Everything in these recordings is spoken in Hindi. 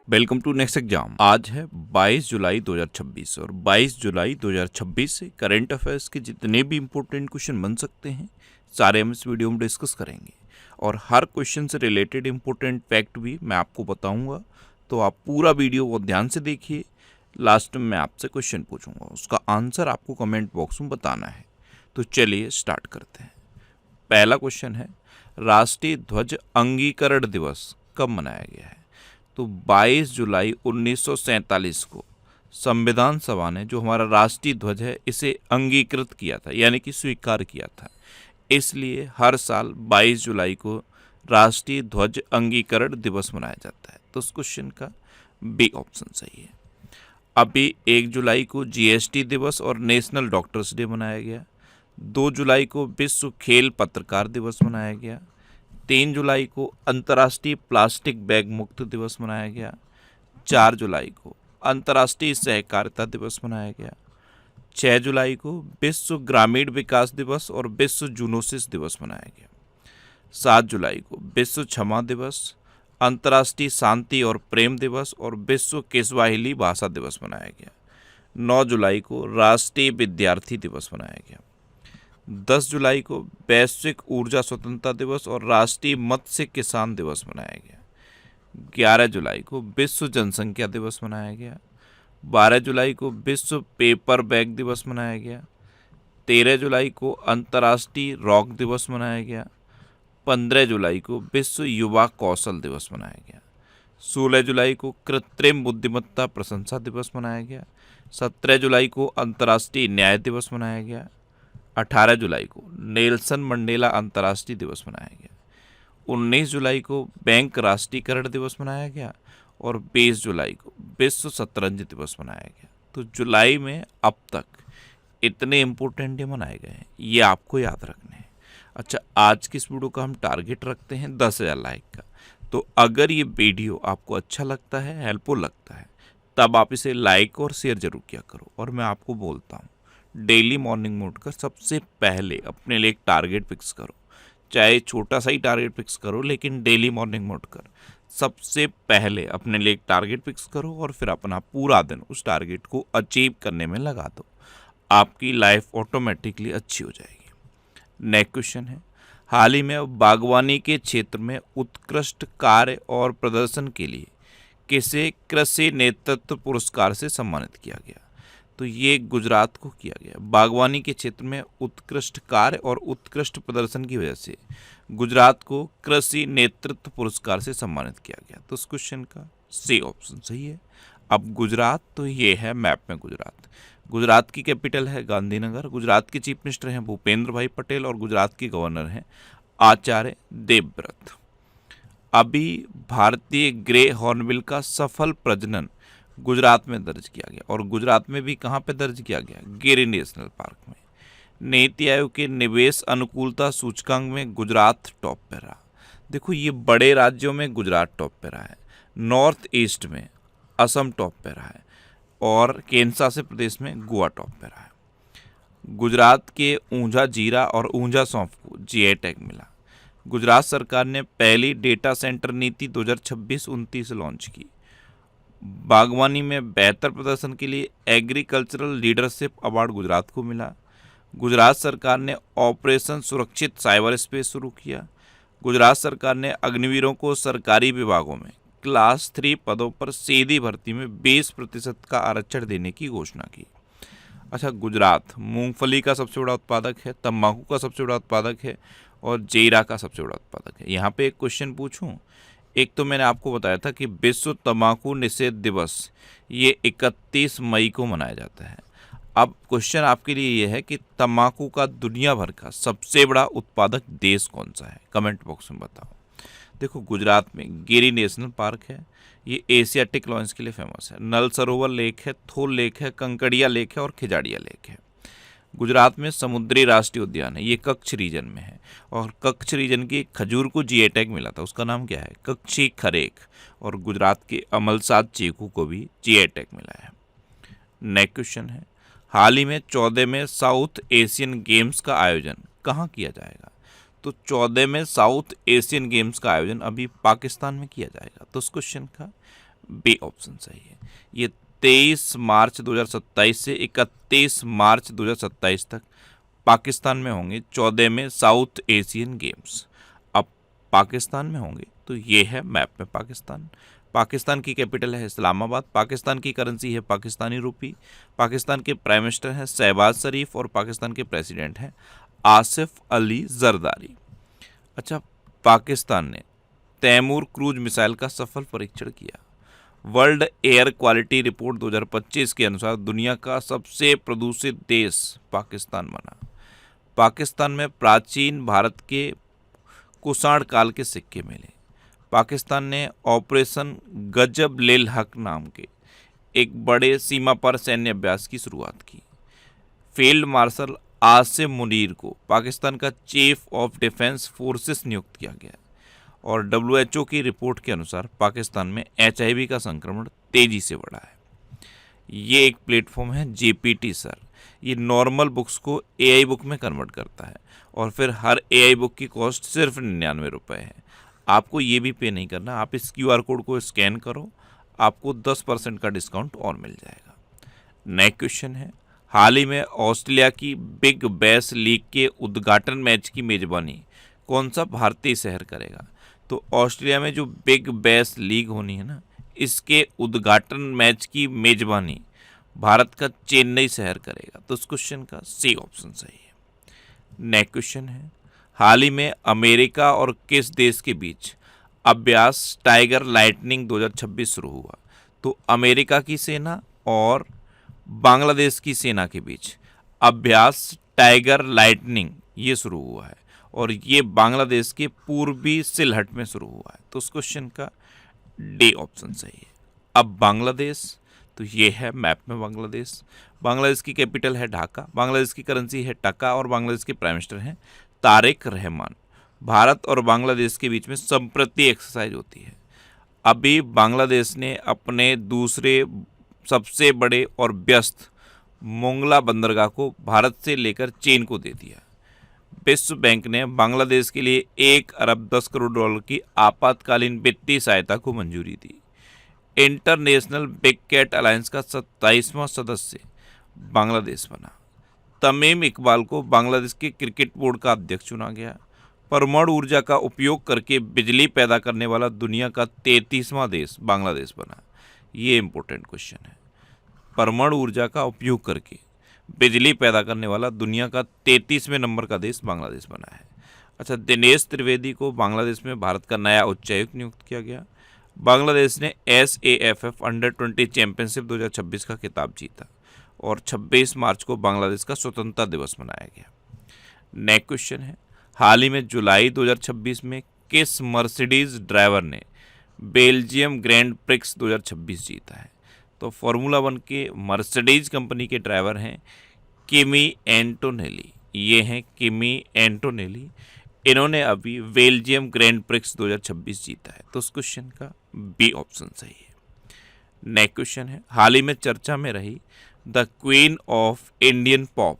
Welcome to next exam. आज है 22 जुलाई 2026 और 22 जुलाई 2026 से करंट अफेयर्स के जितने भी इम्पोर्टेंट क्वेश्चन बन सकते हैं सारे हम इस वीडियो में डिस्कस करेंगे और हर क्वेश्चन से रिलेटेड इम्पोर्टेंट फैक्ट भी मैं आपको बताऊंगा। तो आप पूरा वीडियो को ध्यान से देखिए। लास्ट में मैं आपसे क्वेश्चन पूछूंगा, उसका आंसर आपको कमेंट बॉक्स में बताना है। तो चलिए स्टार्ट करते हैं। पहला क्वेश्चन है, राष्ट्रीय ध्वज अंगीकरण दिवस कब मनाया गया है? तो 22 जुलाई 1947 को संविधान सभा ने जो हमारा राष्ट्रीय ध्वज है इसे अंगीकृत किया था, यानी कि स्वीकार किया था। इसलिए हर साल 22 जुलाई को राष्ट्रीय ध्वज अंगीकरण दिवस मनाया जाता है। तो उस क्वेश्चन का बी ऑप्शन सही है। अभी 1 जुलाई को जीएसटी दिवस और नेशनल डॉक्टर्स डे मनाया गया। 2 जुलाई को विश्व खेल पत्रकार दिवस मनाया गया। 3 जुलाई को अंतर्राष्ट्रीय प्लास्टिक बैग मुक्त दिवस मनाया गया। 4 जुलाई को अंतर्राष्ट्रीय सहकारिता दिवस मनाया गया। 6 जुलाई को विश्व ग्रामीण विकास दिवस और विश्व जूनोसिस दिवस मनाया गया। 7 जुलाई को विश्व क्षमा दिवस, अंतर्राष्ट्रीय शांति और प्रेम दिवस और विश्व किस्वाहिली भाषा दिवस मनाया गया। 9 जुलाई को राष्ट्रीय विद्यार्थी दिवस मनाया गया। 10 जुलाई को वैश्विक ऊर्जा स्वतंत्रता दिवस और राष्ट्रीय मत्स्य किसान दिवस मनाया गया। 11 जुलाई को विश्व जनसंख्या दिवस मनाया गया। 12 जुलाई को विश्व पेपर बैग दिवस मनाया गया। 13 जुलाई को अंतर्राष्ट्रीय रॉक दिवस मनाया गया। 15 जुलाई को विश्व युवा कौशल दिवस मनाया गया। 16 जुलाई को कृत्रिम बुद्धिमत्ता प्रशंसा दिवस मनाया गया। 17 जुलाई को अंतर्राष्ट्रीय न्याय दिवस मनाया गया। 18 जुलाई को नेल्सन मंडेला अंतर्राष्ट्रीय दिवस मनाया गया। 19 जुलाई को बैंक राष्ट्रीयकरण दिवस मनाया गया और 20 जुलाई को विश्व शतरंज दिवस मनाया गया। तो जुलाई में अब तक इतने इम्पोर्टेंट डे मनाए गए हैं, ये आपको याद रखने हैं। अच्छा, आज की इस वीडियो का हम टारगेट रखते हैं 10,000 लाइक का। तो अगर ये वीडियो आपको अच्छा लगता है, हेल्पफुल लगता है, तब आप इसे लाइक और शेयर जरूर किया करो। और मैं आपको बोलता हूँ, डेली मॉर्निंग मोड कर सबसे पहले अपने लिए एक टारगेट फिक्स करो। चाहे छोटा सा ही टारगेट फिक्स करो, लेकिन डेली मॉर्निंग मोड कर सबसे पहले अपने लिए एक टारगेट फिक्स करो और फिर अपना पूरा दिन उस टारगेट को अचीव करने में लगा दो। आपकी लाइफ ऑटोमेटिकली अच्छी हो जाएगी। नेक्स्ट क्वेश्चन है, हाल ही में बागवानी के क्षेत्र में उत्कृष्ट कार्य और प्रदर्शन के लिए किसे कृषि नेतृत्व पुरस्कार से सम्मानित किया गया? तो ये गुजरात को किया गया। बागवानी के क्षेत्र में उत्कृष्ट कार्य और उत्कृष्ट प्रदर्शन की वजह से गुजरात को कृषि नेतृत्व पुरस्कार से सम्मानित किया गया। तो इस क्वेश्चन का सी ऑप्शन सही है। अब गुजरात, तो ये है मैप में गुजरात। गुजरात की कैपिटल है गांधीनगर। गुजरात के चीफ मिनिस्टर हैं भूपेंद्र भाई पटेल और गुजरात के गवर्नर हैं आचार्य देवव्रत। अभी भारतीय ग्रे हॉर्नबिल का सफल प्रजनन गुजरात में दर्ज किया गया और गुजरात में भी कहाँ पे दर्ज किया गया? गिर नेशनल पार्क में। नीति आयोग के निवेश अनुकूलता सूचकांक में गुजरात टॉप पे रहा। देखो, ये बड़े राज्यों में गुजरात टॉप पे रहा है। नॉर्थ ईस्ट में असम टॉप पे रहा है और केंद्र शासित प्रदेश में गोवा टॉप पे रहा है। गुजरात के ऊंझा जीरा और ऊंझा सौंफ को जीआई टैग मिला। गुजरात सरकार ने पहली डेटा सेंटर नीति 2026-29 लॉन्च की। बागवानी में बेहतर प्रदर्शन के लिए एग्रीकल्चरल लीडरशिप अवार्ड गुजरात को मिला। गुजरात सरकार ने ऑपरेशन सुरक्षित साइबर स्पेस शुरू किया। गुजरात सरकार ने अग्निवीरों को सरकारी विभागों में क्लास 3 पदों पर सीधी भर्ती में 20% का आरक्षण देने की घोषणा की। अच्छा, गुजरात मूंगफली का सबसे बड़ा उत्पादक है, तंबाकू का सबसे बड़ा उत्पादक है और जीरा का सबसे बड़ा उत्पादक है। यहाँ पे एक क्वेश्चन पूछूं, एक तो मैंने आपको बताया था कि विश्व तंबाकू निषेध दिवस ये 31 मई को मनाया जाता है। अब क्वेश्चन आपके लिए ये है कि तंबाकू का दुनिया भर का सबसे बड़ा उत्पादक देश कौन सा है? कमेंट बॉक्स में बताओ। देखो, गुजरात में गिरी नेशनल पार्क है, ये एशियाटिक लॉयंस के लिए फेमस है। नल सरोवर लेक है, थोल लेक है, कंकड़िया लेक है और खिजाड़िया लेक है। गुजरात में समुद्री राष्ट्रीय उद्यान है, ये कच्छ रीजन में है और कच्छ रीजन की खजूर को जीआई टैग मिला था, उसका नाम क्या है? कच्छी खरेक। और गुजरात के अमलसाद चीकू को भी जीआई टैग मिला है। नेक्स्ट क्वेश्चन है, हाल ही में 14वें साउथ एशियन गेम्स का आयोजन कहाँ किया जाएगा? तो 14वें साउथ एशियन गेम्स का आयोजन अभी पाकिस्तान में किया जाएगा। तो उस क्वेश्चन का बी ऑप्शन सही है। ये 23 मार्च 2027 से 31 मार्च 2027 तक पाकिस्तान में होंगे 14 में साउथ एशियन गेम्स। अब पाकिस्तान में होंगे तो ये है मैप में पाकिस्तान। पाकिस्तान की कैपिटल है इस्लामाबाद। पाकिस्तान की करेंसी है पाकिस्तानी रुपी। पाकिस्तान के प्राइम मिनिस्टर हैं शहबाज शरीफ और पाकिस्तान के प्रेसिडेंट हैं आसिफ अली जरदारी। अच्छा, पाकिस्तान ने तैमूर क्रूज मिसाइल का सफल परीक्षण किया। वर्ल्ड एयर क्वालिटी रिपोर्ट 2025 के अनुसार दुनिया का सबसे प्रदूषित देश पाकिस्तान बना। पाकिस्तान में प्राचीन भारत के कुषाण काल के सिक्के मिले। पाकिस्तान ने ऑपरेशन गजब लेल हक नाम के एक बड़े सीमा पर सैन्य अभ्यास की शुरुआत की। फील्ड मार्शल आसिम मुनीर को पाकिस्तान का चीफ ऑफ डिफेंस फोर्सेस नियुक्त किया गया और WHO की रिपोर्ट के अनुसार पाकिस्तान में HIV का संक्रमण तेजी से बढ़ा है। ये एक प्लेटफॉर्म है GPT सर। ये नॉर्मल बुक्स को AI बुक में कन्वर्ट करता है और फिर हर AI बुक की कॉस्ट सिर्फ 99 रुपये है। आपको ये भी पे नहीं करना, आप इस QR कोड को स्कैन करो, आपको 10% का डिस्काउंट और मिल जाएगा। नेक्स्ट क्वेश्चन है, हाल ही में ऑस्ट्रेलिया की बिग बैश लीग के उद्घाटन मैच की मेजबानी कौन सा भारतीय शहर करेगा? तो ऑस्ट्रेलिया में जो बिग बैश लीग होनी है ना, इसके उद्घाटन मैच की मेजबानी भारत का चेन्नई शहर करेगा। तो इस क्वेश्चन का सी ऑप्शन सही है। नेक्स्ट क्वेश्चन है, हाल ही में अमेरिका और किस देश के बीच अभ्यास टाइगर लाइटनिंग 2026 शुरू हुआ? तो अमेरिका की सेना और बांग्लादेश की सेना के बीच अभ्यास टाइगर लाइटनिंग ये शुरू हुआ है और ये बांग्लादेश के पूर्वी सिलहट में शुरू हुआ है। तो उस क्वेश्चन का डी ऑप्शन सही है। अब बांग्लादेश, तो ये है मैप में बांग्लादेश। बांग्लादेश की कैपिटल है ढाका। बांग्लादेश की करेंसी है टका और बांग्लादेश के प्राइम मिनिस्टर हैं तारिक रहमान। भारत और बांग्लादेश के बीच में संप्रति एक्सरसाइज होती है। अभी बांग्लादेश ने अपने दूसरे सबसे बड़े और व्यस्त मोंगला बंदरगाह को भारत से लेकर चीन को दे दिया। विश्व बैंक ने बांग्लादेश के लिए 1 अरब 10 करोड़ डॉलर की आपातकालीन वित्तीय सहायता को मंजूरी दी। इंटरनेशनल बिग कैट अलायंस का 27वां सदस्य बांग्लादेश बना। तमीम इकबाल को बांग्लादेश के क्रिकेट बोर्ड का अध्यक्ष चुना गया। परमाणु ऊर्जा का उपयोग करके बिजली पैदा करने वाला दुनिया का 33वां देश बांग्लादेश बना। ये इंपॉर्टेंट क्वेश्चन है। परमाणु ऊर्जा का उपयोग करके बिजली पैदा करने वाला दुनिया का 33वें नंबर का देश बांग्लादेश बना है। अच्छा, दिनेश त्रिवेदी को बांग्लादेश में भारत का नया उच्चायुक्त नियुक्त किया गया। बांग्लादेश ने SAFF अंडर-20 चैंपियनशिप 2026 का खिताब जीता और 26 मार्च को बांग्लादेश का स्वतंत्रता दिवस मनाया गया। नेक्स्ट क्वेश्चन है, हाल ही में जुलाई 2026 में किस मर्सिडीज ड्राइवर ने बेल्जियम ग्रैंड प्रिक्स 2026 जीता है? तो फार्मूला 1 के मर्सिडीज कंपनी के ड्राइवर हैं किमी एंटोनेली। ये हैं किमी एंटोनेली। इन्होंने अभी बेल्जियम ग्रैंड प्रिक्स 2026 जीता है। तो उस क्वेश्चन का बी ऑप्शन सही है। नेक्स्ट क्वेश्चन है, हाल ही में चर्चा में रही the queen of Indian pop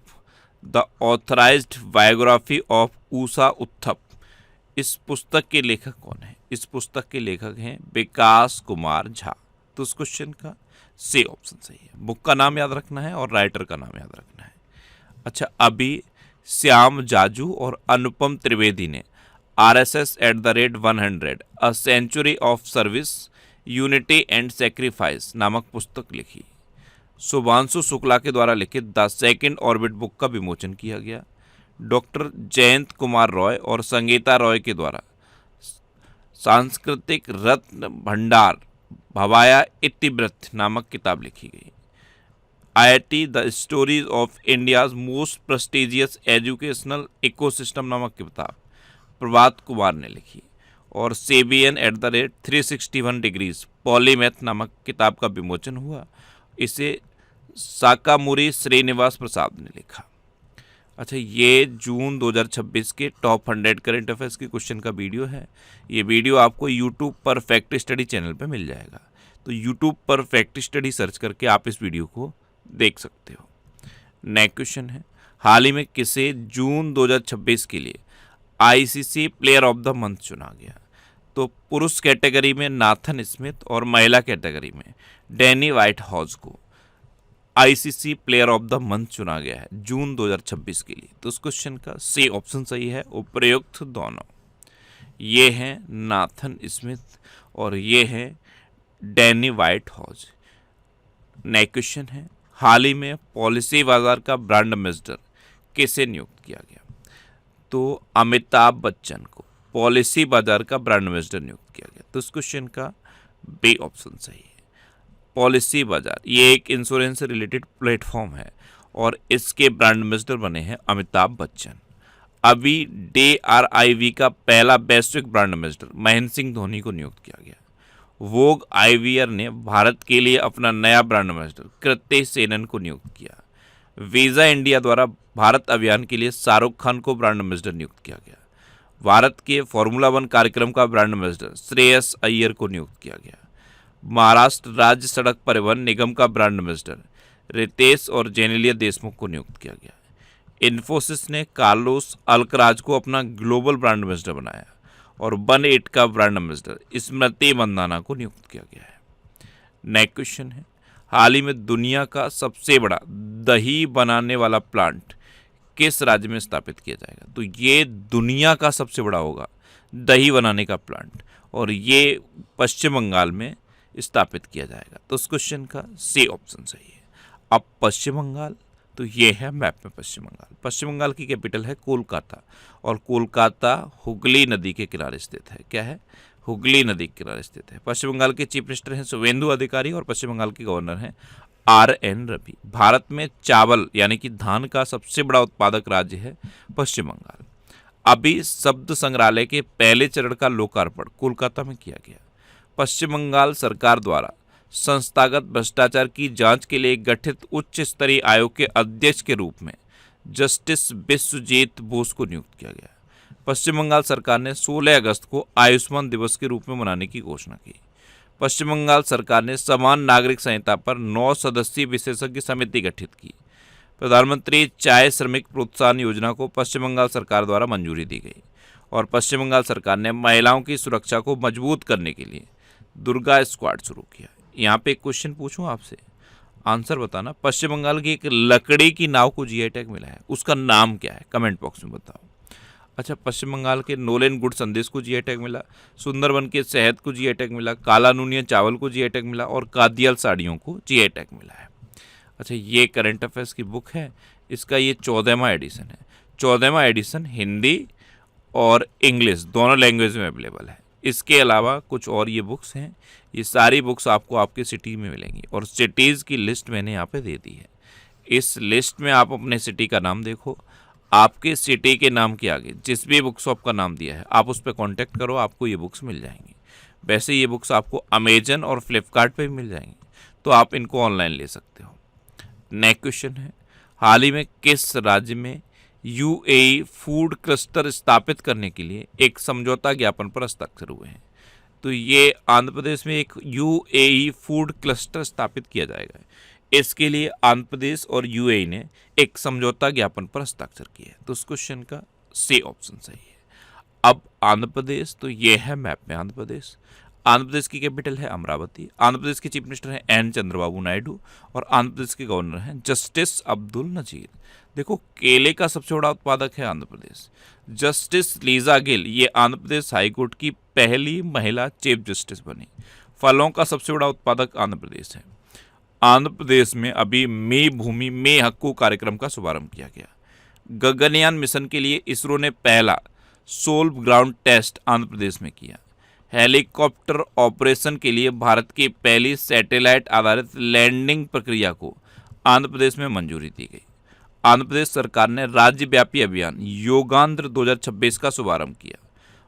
the authorized biography of Usha Uthup, इस पुस्तक के लेखक कौन है? इस पुस्तक के लेखक हैं विकास कुमार झा। तो उस क्वेश्चन का सी ऑप्शन सही है। बुक का नाम याद रखना है और राइटर का नाम याद रखना है। अच्छा, अभी श्याम जाजू और अनुपम त्रिवेदी ने RSS@100 a century of service unity and sacrifice नामक पुस्तक लिखी। शुभांशु शुक्ला के द्वारा लिखित द सेकंड ऑर्बिट बुक का विमोचन किया गया। डॉक्टर जयंत कुमार रॉय और संगीता रॉय के द्वारा सांस्कृतिक रत्न भंडार भवाया इतिवृत्त नामक किताब लिखी गई। IIT the stories of India's most prestigious educational ecosystem नामक किताब प्रभात कुमार ने लिखी और CBN@361 डिग्रीज पॉलीमैथ नामक किताब का विमोचन हुआ। इसे साकामुरी श्रीनिवास प्रसाद ने लिखा। अच्छा, ये जून 2026 के टॉप 100 करंट अफेयर्स के क्वेश्चन का वीडियो है। ये वीडियो आपको यूट्यूब पर फैक्ट स्टडी चैनल पे मिल जाएगा। तो यूट्यूब पर फैक्ट स्टडी सर्च करके आप इस वीडियो को देख सकते हो। नेक्स्ट क्वेश्चन है, हाल ही में किसे जून 2026 के लिए ICC player of the month चुना गया? तो पुरुष कैटेगरी में नाथन स्मिथ और महिला कैटेगरी में डैनी व्हाइट हाउस को ICC player of the month चुना गया है जून 2026 के लिए। तो उस क्वेश्चन का सी ऑप्शन सही है, उपयुक्त दोनों। ये हैं नाथन स्मिथ और ये है Danny white house. Next question है, हाल ही में पॉलिसी बाजार का ब्रांड एम्बेसडर किसे नियुक्त किया गया? तो अमिताभ बच्चन को पॉलिसी बाजार का ब्रांड एम्बेसडर नियुक्त किया गया। तो इस क्वेश्चन का बी ऑप्शन सही है। पॉलिसी बाजार ये एक इंश्योरेंस से रिलेटेड प्लेटफॉर्म है और इसके ब्रांड एम्बेसडर बने हैं अमिताभ बच्चन। अभी DRIV का पहला वैश्विक ब्रांड एम्बेसडर महेंद्र सिंह धोनी को नियुक्त किया गया। वोग आईवीआर ने भारत के लिए अपना नया ब्रांड एम्बेसडर कृत्य सेनन को नियुक्त किया। वीज़ा इंडिया द्वारा भारत अभियान के लिए शाहरुख खान को ब्रांड एम्बेसडर नियुक्त किया गया। भारत के फॉर्मूला 1 कार्यक्रम का ब्रांड एम्बेसडर श्रेयस अय्यर को नियुक्त किया गया। महाराष्ट्र राज्य सड़क परिवहन निगम का ब्रांड एम्बेसडर रितेश और जेनेलिया देशमुख को नियुक्त किया गया। इन्फोसिस ने कार्लोस अल्कराज को अपना ग्लोबल ब्रांड एम्बेसडर बनाया और 1-8 का ब्रांड एम्बेसडर स्मृति मंदाना को नियुक्त किया गया है। नेक्स्ट क्वेश्चन है, हाल ही में दुनिया का सबसे बड़ा दही बनाने वाला प्लांट किस राज्य में स्थापित किया जाएगा? तो ये दुनिया का सबसे बड़ा होगा दही बनाने का प्लांट और ये पश्चिम बंगाल में स्थापित किया जाएगा। तो उस क्वेश्चन का सी ऑप्शन सही है। अब पश्चिम बंगाल, तो ये है मैप में पश्चिम बंगाल। पश्चिम बंगाल की कैपिटल है कोलकाता और कोलकाता हुगली नदी के किनारे स्थित है। क्या है? हुगली नदी के किनारे स्थित है। पश्चिम बंगाल के चीफ मिनिस्टर हैं शुवेंदु अधिकारी और पश्चिम बंगाल के गवर्नर हैं RN रवि। भारत में चावल यानी कि धान का सबसे बड़ा उत्पादक राज्य है पश्चिम बंगाल। अभी शब्द संग्रहालय के पहले चरण का लोकार्पण कोलकाता में किया गया। पश्चिम बंगाल सरकार द्वारा संस्थागत भ्रष्टाचार की जांच के लिए गठित उच्च स्तरीय आयोग के अध्यक्ष के रूप में जस्टिस विश्वजीत बोस को नियुक्त किया गया। पश्चिम बंगाल सरकार ने 16 अगस्त को आयुष्मान दिवस के रूप में मनाने की घोषणा की। पश्चिम बंगाल सरकार ने समान नागरिक संहिता पर 9 सदस्यीय विशेषज्ञ समिति गठित की। प्रधानमंत्री चाय श्रमिक प्रोत्साहन योजना को पश्चिम बंगाल सरकार द्वारा मंजूरी दी गई और पश्चिम बंगाल सरकार ने महिलाओं की सुरक्षा को मजबूत करने के लिए दुर्गा स्क्वाड शुरू किया। यहाँ पे एक क्वेश्चन पूछूं आपसे, आंसर बताना। पश्चिम बंगाल की एक लकड़ी की नाव को जीआई टैग मिला है, उसका नाम क्या है? कमेंट बॉक्स में बताओ। अच्छा, पश्चिम बंगाल के नोलेन गुड़ संदेश को जीआई टैग मिला, सुंदरबन के शहद को जीआई टैग मिला, काला नूनिया चावल को जीआई टैग मिला और कादियाल साड़ियों को जीआई टैग मिला है। अच्छा, ये करंट अफेयर्स की बुक है, इसका ये 14वां एडिशन है। 14वां एडिशन हिंदी और इंग्लिश दोनों लैंग्वेज में अवेलेबल है। इसके अलावा कुछ और ये बुक्स हैं, ये सारी बुक्स आपको आपके सिटी में मिलेंगी और सिटीज़ की लिस्ट मैंने यहाँ पे दे दी है। इस लिस्ट में आप अपने सिटी का नाम देखो, आपके सिटी के नाम के आगे जिस भी बुक शॉप का नाम दिया है आप उस पर कॉन्टैक्ट करो, आपको ये बुक्स मिल जाएंगी। वैसे ये बुक्स आपको अमेजन और फ्लिपकार्ट पे भी मिल जाएंगी, तो आप इनको ऑनलाइन ले सकते हो। नेक्स्ट क्वेश्चन है, हाल ही में किस राज्य में UAE फूड क्लस्टर स्थापित करने के लिए एक समझौता ज्ञापन पर हस्ताक्षर हुए हैं? तो ये आंध्र प्रदेश में एक UAE फूड क्लस्टर स्थापित किया जाएगा। इसके लिए आंध्र प्रदेश और UAE ने एक समझौता ज्ञापन पर हस्ताक्षर किए हैं। तो उस क्वेश्चन का सी ऑप्शन सही है। अब आंध्र प्रदेश, तो ये है मैप में आंध्र प्रदेश। आंध्र प्रदेश की कैपिटल है अमरावती। आंध्र प्रदेश के चीफ मिनिस्टर हैं N चंद्रबाबू नायडू और आंध्र प्रदेश के गवर्नर हैं जस्टिस अब्दुल नजीर। देखो, केले का सबसे बड़ा उत्पादक है आंध्र प्रदेश। जस्टिस लीजा गिल ये आंध्र प्रदेश हाईकोर्ट की पहली महिला चीफ जस्टिस बनी। फलों का सबसे बड़ा उत्पादक आंध्र प्रदेश है। आंध्र प्रदेश में अभी मे भूमि में हक्कू कार्यक्रम का शुभारंभ किया गया। गगनयान मिशन के लिए इसरो ने पहला soul ground test Andhra Pradesh में किया। हेलीकॉप्टर ऑपरेशन के लिए भारत की पहली सैटेलाइट आधारित लैंडिंग प्रक्रिया को आंध्र प्रदेश में मंजूरी दी गई। आंध्र प्रदेश सरकार ने राज्यव्यापी अभियान योगांध्र 2026 का शुभारंभ किया।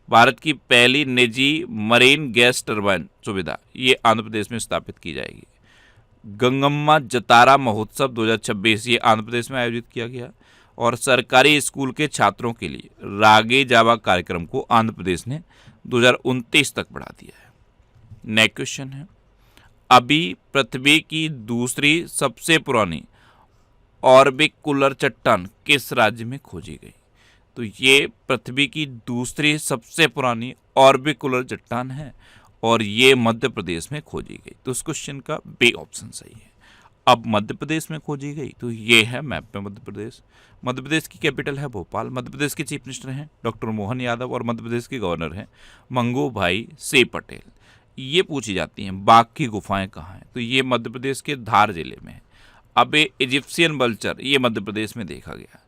भारत की पहली निजी मरीन गैस टरबाइन सुविधा ये आंध्र प्रदेश में स्थापित की जाएगी। गंगम्मा जतारा महोत्सव 2026 ये आंध्र प्रदेश में आयोजित किया गया और सरकारी स्कूल के छात्रों के लिए रागे जावा कार्यक्रम को आंध्र प्रदेश ने 2029 तक बढ़ा दिया है। नेक्स्ट क्वेश्चन है, अभी पृथ्वी की दूसरी सबसे पुरानी ऑर्बिकुलर चट्टान किस राज्य में खोजी गई? तो ये पृथ्वी की दूसरी सबसे पुरानी ऑर्बिकुलर चट्टान है और ये मध्य प्रदेश में खोजी गई। तो उस क्वेश्चन का बी ऑप्शन सही है। अब मध्य प्रदेश में खोजी गई तो ये है मैप में मध्य प्रदेश। मध्य प्रदेश की कैपिटल है भोपाल। मध्य प्रदेश के चीफ मिनिस्टर हैं डॉक्टर मोहन यादव और मध्य प्रदेश के गवर्नर हैं मंगू भाई से पटेल। ये पूछी जाती हैं बाघ की गुफाएं कहाँ हैं, तो ये मध्य प्रदेश के धार जिले में है। अब इजिप्शियन वल्चर ये मध्य प्रदेश में देखा गया।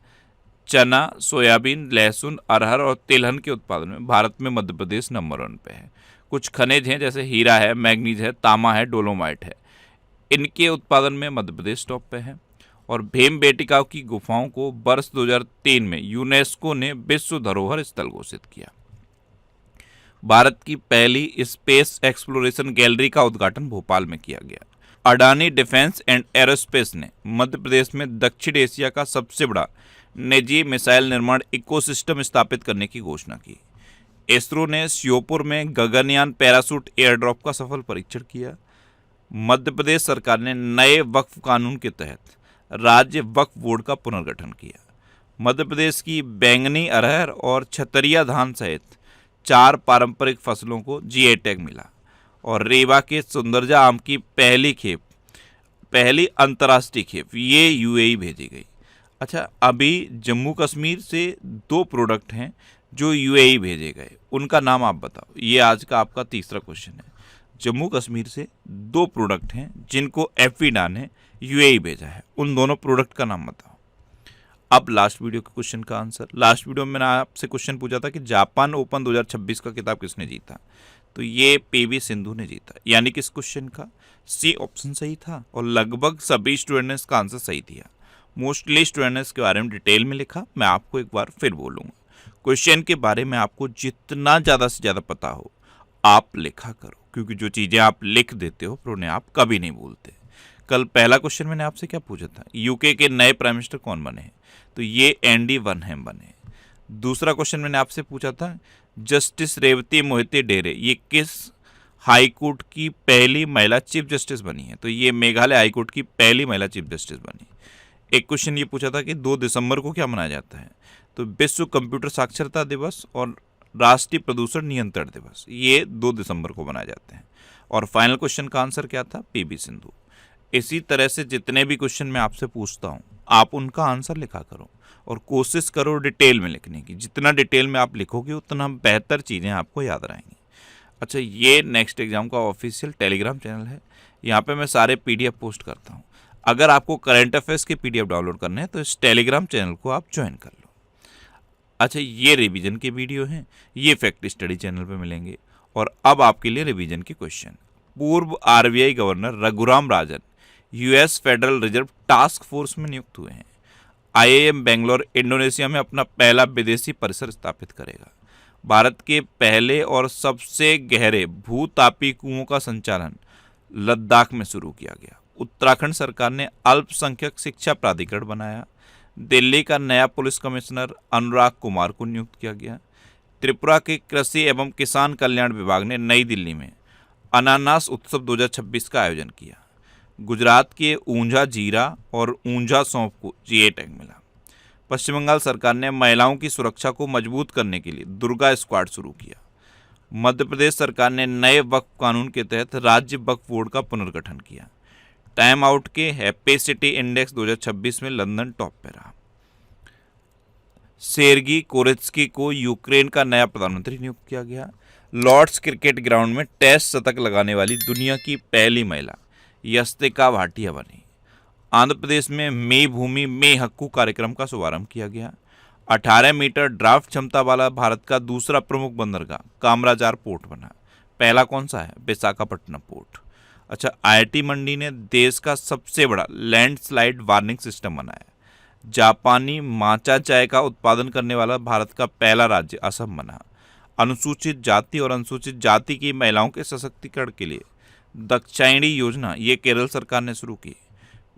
चना, सोयाबीन, लहसुन, अरहर और तिलहन के उत्पादन में भारत में मध्य प्रदेश नंबर 1 पे है। कुछ खनिज हैं जैसे हीरा है, मैग्नीज है, तांबा है, डोलोमाइट है, इनके उत्पादन में मध्य प्रदेश टॉप पे है। और भीमबेटका की गुफाओं को वर्ष 2003 में यूनेस्को ने विश्व धरोहर स्थल घोषित किया। भारत की पहली स्पेस एक्सप्लोरेशन गैलरी का उद्घाटन भोपाल में किया गया। अडानी डिफेंस एंड एरोस्पेस ने मध्य प्रदेश में दक्षिण एशिया का सबसे बड़ा निजी मिसाइल निर्माण इकोसिस्टम स्थापित करने की घोषणा की। इसरो ने श्योपुर में गगनयान पैराशूट एयरड्रॉप का सफल परीक्षण किया। मध्य प्रदेश सरकार ने नए वक्फ कानून के तहत राज्य वक्फ बोर्ड का पुनर्गठन किया। मध्य प्रदेश की बैंगनी अरहर और छतरिया धान सहित 4 पारंपरिक फसलों को जीआई टैग मिला। और रेवा के सुंदरजा आम की पहली अंतर्राष्ट्रीय खेप ये यूएई भेजी गई। अच्छा, अभी जम्मू कश्मीर से 2 प्रोडक्ट हैं जो यूएई भेजे गए, उनका नाम आप बताओ। ये आज का आपका तीसरा क्वेश्चन है। जम्मू कश्मीर से 2 प्रोडक्ट हैं जिनको एफीडा ने यूएई भेजा है, उन दोनों प्रोडक्ट का नाम बताओ। अब लास्ट वीडियो के क्वेश्चन का आंसर। लास्ट वीडियो में मैंने आपसे क्वेश्चन पूछा था कि जापान ओपन 2026 का खिताब किसने जीता, तो ये पीवी सिंधु ने जीता। यानी कि इस क्वेश्चन का सी ऑप्शन सही था और लगभग सभी स्टूडेंट ने इसका आंसर सही दिया। मोस्टली स्टूडेंट ने इसके बारे में डिटेल में लिखा। मैं आपको एक बार फिर बोलूँगा, क्वेश्चन के बारे में आपको जितना ज़्यादा से ज़्यादा पता हो आप लिखा करो, क्योंकि जो चीज़ें आप लिख देते हो फिर उन्हें आप कभी नहीं भूलते। कल पहला क्वेश्चन मैंने आपसे क्या पूछा था, यूके के नए प्राइम मिनिस्टर कौन बने हैं, तो ये एंडी वनहैम बने। दूसरा क्वेश्चन मैंने आपसे पूछा था जस्टिस रेवती मोहिते डेरे ये किस हाई कोर्ट की पहली महिला चीफ जस्टिस बनी है, तो ये मेघालय हाई कोर्ट की पहली महिला चीफ जस्टिस बनी। एक क्वेश्चन ये पूछा था कि 2 दिसंबर को क्या मनाया जाता है, तो विश्व कंप्यूटर साक्षरता दिवस और राष्ट्रीय प्रदूषण नियंत्रण दिवस, ये 2 दिसंबर को मनाए जाते हैं। और फाइनल क्वेश्चन का आंसर क्या था, पीवी सिंधु। इसी तरह से जितने भी क्वेश्चन मैं आपसे पूछता हूँ आप उनका आंसर लिखा करो और कोशिश करो डिटेल में लिखने की। जितना डिटेल में आप लिखोगे उतना बेहतर चीज़ें आपको याद रहेंगी। अच्छा, ये नेक्स्ट एग्जाम का ऑफिशियल टेलीग्राम चैनल है, यहाँ पे मैं सारे पीडीएफ पोस्ट करता हूँ। अगर आपको करंट अफेयर्स के पीडीएफ डाउनलोड करने हैं तो इस टेलीग्राम चैनल को आप ज्वाइन कर लो। अच्छा, ये रिवीजन के वीडियो हैं, ये फैक्ट स्टडी चैनल पे मिलेंगे। और अब आपके लिए रिवीजन के क्वेश्चन। पूर्व RBI governor Raghuram Rajan US federal reserve task force में नियुक्त हुए हैं। आईआईएम बेंगलोर इंडोनेशिया में अपना पहला विदेशी परिसर स्थापित करेगा। भारत के पहले और सबसे गहरे भूतापी कुओं का संचालन लद्दाख में शुरू किया गया। उत्तराखंड सरकार ने अल्पसंख्यक शिक्षा प्राधिकरण बनाया। दिल्ली का नया पुलिस कमिश्नर अनुराग कुमार को नियुक्त किया गया। त्रिपुरा के कृषि एवं किसान कल्याण विभाग ने नई दिल्ली में अनानास उत्सव 2026 का आयोजन किया। गुजरात के ऊंझा जीरा और ऊंझा सौंफ को जीआई टैग मिला। पश्चिम बंगाल सरकार ने महिलाओं की सुरक्षा को मजबूत करने के लिए दुर्गा स्क्वाड शुरू किया। मध्य प्रदेश सरकार ने नए वक्फ कानून के तहत राज्य वक्फ बोर्ड का पुनर्गठन किया। टाइम आउट के हैप्पी सिटी इंडेक्स 2026 में लंदन टॉप पे रहा। सेर्गी कोरेत्स्की को यूक्रेन का नया प्रधानमंत्री नियुक्त किया गया। लॉर्ड्स क्रिकेट ग्राउंड में टेस्ट शतक लगाने वाली दुनिया की पहली महिला यस्तिका भाटिया बनी। आंध्र प्रदेश में मे भूमि में हक्कू कार्यक्रम का शुभारंभ किया गया। 18 मीटर ड्राफ्ट क्षमता वाला भारत का दूसरा प्रमुख बंदरगाह कामराजार पोर्ट बना। पहला कौन सा है, विशाखापट्टनम पोर्ट। अच्छा, आईआईटी मंडी ने देश का सबसे बड़ा लैंडस्लाइड वार्निंग सिस्टम बनाया। जापानी माचा चाय का उत्पादन करने वाला भारत का पहला राज्य असम बना। अनुसूचित जाति और अनुसूचित जाति की महिलाओं के सशक्तिकरण के लिए दक्षिणी योजना ये केरल सरकार ने शुरू की।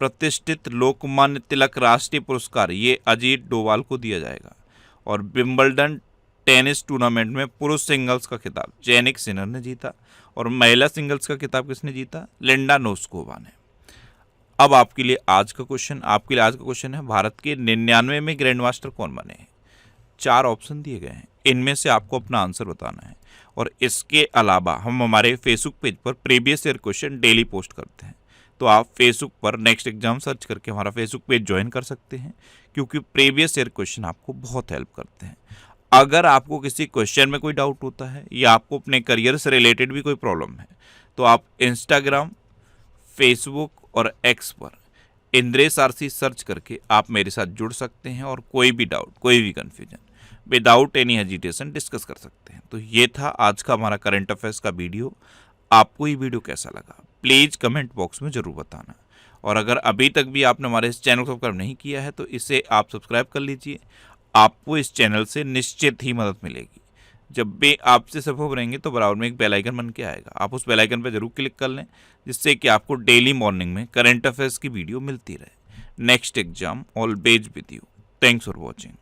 प्रतिष्ठित लोकमान्य तिलक राष्ट्रीय पुरस्कार ये अजीत डोभाल को दिया जाएगा। और विंबलडन टेनिस टूर्नामेंट में पुरुष सिंगल्स का खिताब जैनिक सिनर ने जीता और महिला सिंगल्स का खिताब किसने जीता, लिंडा नोस्कोवा ने। अब आपके लिए आज का क्वेश्चन है, भारत के 99 में ग्रैंड मास्टर कौन बने हैं। 4 ऑप्शन दिए गए हैं, इनमें से आपको अपना आंसर बताना है। और इसके अलावा हम हमारे फेसबुक पेज पर previous year question daily post करते हैं, तो आप फेसबुक पर नेक्स्ट एग्जाम सर्च करके हमारा फेसबुक पेज ज्वाइन कर सकते हैं, क्योंकि प्रीवियस ईयर क्वेश्चन आपको बहुत हेल्प करते हैं। अगर आपको किसी क्वेश्चन में कोई डाउट होता है या आपको अपने करियर से रिलेटेड भी कोई प्रॉब्लम है, तो आप इंस्टाग्राम, फेसबुक और एक्स पर इंद्रेश आरसी सर्च करके आप मेरे साथ जुड़ सकते हैं और कोई भी डाउट, कोई भी confusion without any hesitation discuss कर सकते हैं। तो ये था आज का हमारा करंट अफेयर्स का वीडियो। आपको ये वीडियो कैसा लगा प्लीज़ कमेंट बॉक्स में ज़रूर बताना। और अगर अभी तक भी आपने हमारे इस चैनल को सब्सक्राइब नहीं किया है तो इसे आप सब्सक्राइब कर लीजिए। आपको इस चैनल से निश्चित ही मदद मिलेगी। जब भी आपसे सपोर्ट रहेंगे तो बराबर में एक बेल आइकन बन के आएगा, आप उस बेल आइकन पर जरूर क्लिक कर लें, जिससे कि आपको डेली मॉर्निंग में करंट अफेयर्स की वीडियो मिलती रहे। Next exam always with you. Thanks for watching.